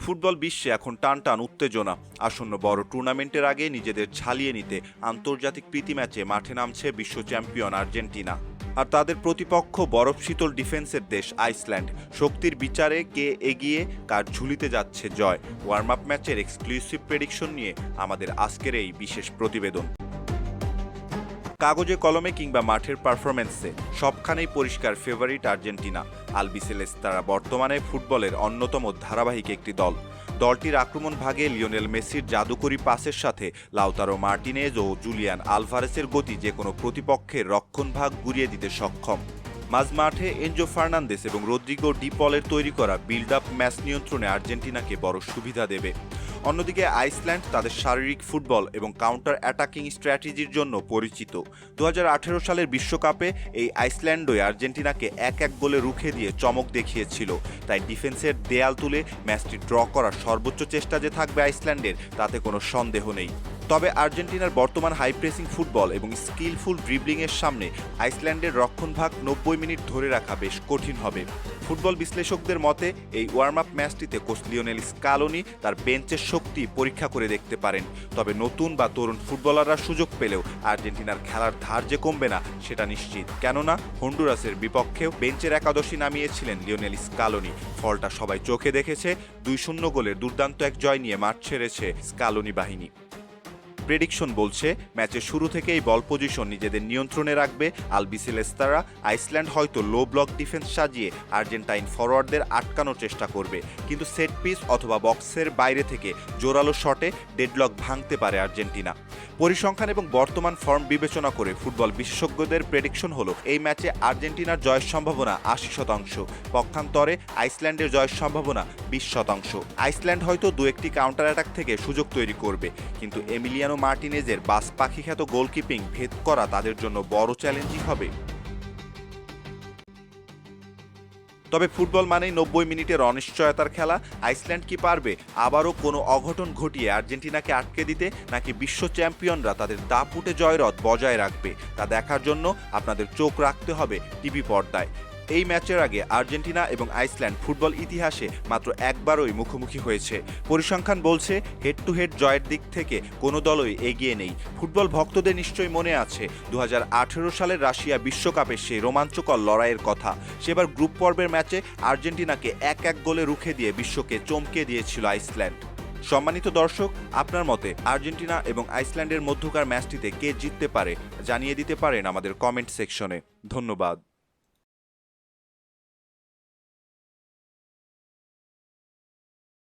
Football বিশ্বে এখন টান টান উত্তেজনা। আসন্ন বড় টুর্নামেন্টের আগে নিজেদের ঝালিয়ে নিতে আন্তর্জাতিক প্রীতি ম্যাচে মাঠে নামছে বিশ্ব চ্যাম্পিয়ন আর্জেন্টিনা। আর তাদের প্রতিপক্ষ বরফ শীতল ডিফেন্সের দেশ আইসল্যান্ড। শক্তির বিচারে কে এগিয়ে, কার ঝুলিতে যাচ্ছে জয়, ওয়ার্ম আপ ম্যাচের এক্সক্লুসিভ প্রেডিকশন নিয়ে আমাদের আজকের এই বিশেষ প্রতিবেদন। কাগজে কলমে কিংবা মাঠের পারফরম্যান্সে সবখানেই পরিষ্কার ফেভারিট আর্জেন্টিনা। আলবিসেলেস্তারা বর্তমানে ফুটবলের অন্যতম ধারাবাহিক একটি দল। দলটির আক্রমণ ভাগে লিওনেল মেসির জাদুকরী পাসের সাথে লাউতারো মার্টিনেজ ও জুলিয়ান আলভারেসের গতি যে কোনো প্রতিপক্ষের রক্ষণভাগ গুড়িয়ে দিতে সক্ষম। মাঝমাঠে এনজো ফার্নান্দেস এবং রদ্রিগো ডি পলের তৈরি করা বিল্ড আপ ম্যাচ নিয়ন্ত্রণে আর্জেন্টিনাকে বড় সুবিধা দেবে। অন্যদিকে আইসল্যান্ড তাদের শারীরিক ফুটবল এবং কাউন্টার অ্যাটাকিং স্ট্র্যাটেজির জন্য পরিচিত। 2018 সালের বিশ্বকাপে এই আইসল্যান্ডই আর্জেন্টিনাকে 1-1 গোলে রুখে দিয়ে চমক দেখিয়েছিল। তাই ডিফেন্সের দেয়াল তুলে ম্যাচটি ড্র করার সর্বোচ্চ চেষ্টা যে থাকবে আইসল্যান্ডের, তাতে কোনো সন্দেহ নেই। তবে আর্জেন্টিনার বর্তমান হাই প্রেসিং ফুটবল এবং স্কিলফুল ড্রিবলিংয়ের সামনে আইসল্যান্ডের রক্ষণভাগ 90 মিনিট ধরে রাখা বেশ কঠিন হবে। ফুটবল বিশ্লেষকদের মতে এই ওয়ার্ম আপ ম্যাচটিতে কোচ লিওনেল স্কালোনি তার বেঞ্চের শক্তি পরীক্ষা করে দেখতে পারেন। তবে নতুন বা তরুণ ফুটবলাররা সুযোগ পেলেও আর্জেন্টিনার খেলার ধার যে কমবে না সেটা নিশ্চিত। কেননা হন্ডুরাসের বিপক্ষেও বেঞ্চের একাদশী নামিয়েছিলেন লিওনেল স্কালোনি। ফলটা সবাই চোখে দেখেছে। 2-0 গোলের দুর্দান্ত এক জয় নিয়ে মাঠ ছেড়েছে স্কালোনি বাহিনী। প্রেডিকশন বলছে ম্যাচের শুরু থেকেই বল পজিশন নিজেদের নিয়ন্ত্রণে রাখবে আলবিসেলেস্তারা। আইসল্যান্ড হয়তো লো ব্লক ডিফেন্স সাজিয়ে আর্জেন্টাইন ফরওয়ার্ডদের আটকানোর চেষ্টা করবে, কিন্তু সেট পিস অথবা বক্সের বাইরে থেকে জোরালো শটে ডেডলক ভাঙতে পারে আর্জেন্টিনা। পরিসংখ্যান এবং বর্তমান ফর্ম বিবেচনা করে ফুটবল বিশেষজ্ঞদের প্রেডিকশন হলো এই ম্যাচে আর্জেন্টিনার জয়ের সম্ভাবনা 80%, পক্ষান্তরে আইসল্যান্ডের জয়ের সম্ভাবনা 20%। আইসল্যান্ড হয়তো 2-1টি কাউন্টার অ্যাটাক থেকে সুযোগ তৈরি করবে, কিন্তু এমিলিয়ানো মার্টিনেজের বাস পাখি খ্যাত গোলকিপিং ভেদ করা তাদের জন্য বড় চ্যালেঞ্জিং হবে। তবে ফুটবল মানেই 90 মিনিটের অনিশ্চয়তার খেলা। আইসল্যান্ড কি পারবে আবারও কোনো অঘটন ঘটিয়ে আর্জেন্টিনাকে আটকে দিতে, নাকি বিশ্ব চ্যাম্পিয়নরা তাদের দাপুটে জয়রথ বজায় রাখবে, তা দেখার জন্য আপনাদের চোখ রাখতে হবে টিভি পর্দায়। এই ম্যাচের আগে আর্জেন্টিনা এবং আইসল্যান্ড ফুটবল ইতিহাসে মাত্র একবারই মুখোমুখি হয়েছে। পরিসংখ্যান বলছে হেড টু হেড জয়ের দিক থেকে কোনো দলই এগিয়ে নেই। ফুটবল ভক্তদের নিশ্চয়ই মনে আছে 2018 সালের রাশিয়া বিশ্বকাপের সেই রোমাঞ্চকর লড়াইয়ের কথা। সেবার গ্রুপ পর্বের ম্যাচে আর্জেন্টিনাকে 1-1 গোলে রুখে দিয়ে বিশ্বকে চমকে দিয়েছিল আইসল্যান্ড। সম্মানিত দর্শক, আপনার মতে আর্জেন্টিনা এবং আইসল্যান্ডের মধ্যকার ম্যাচটিতে কে জিততে পারে জানিয়ে দিতে পারেন আমাদের কমেন্ট সেকশনে। ধন্যবাদ।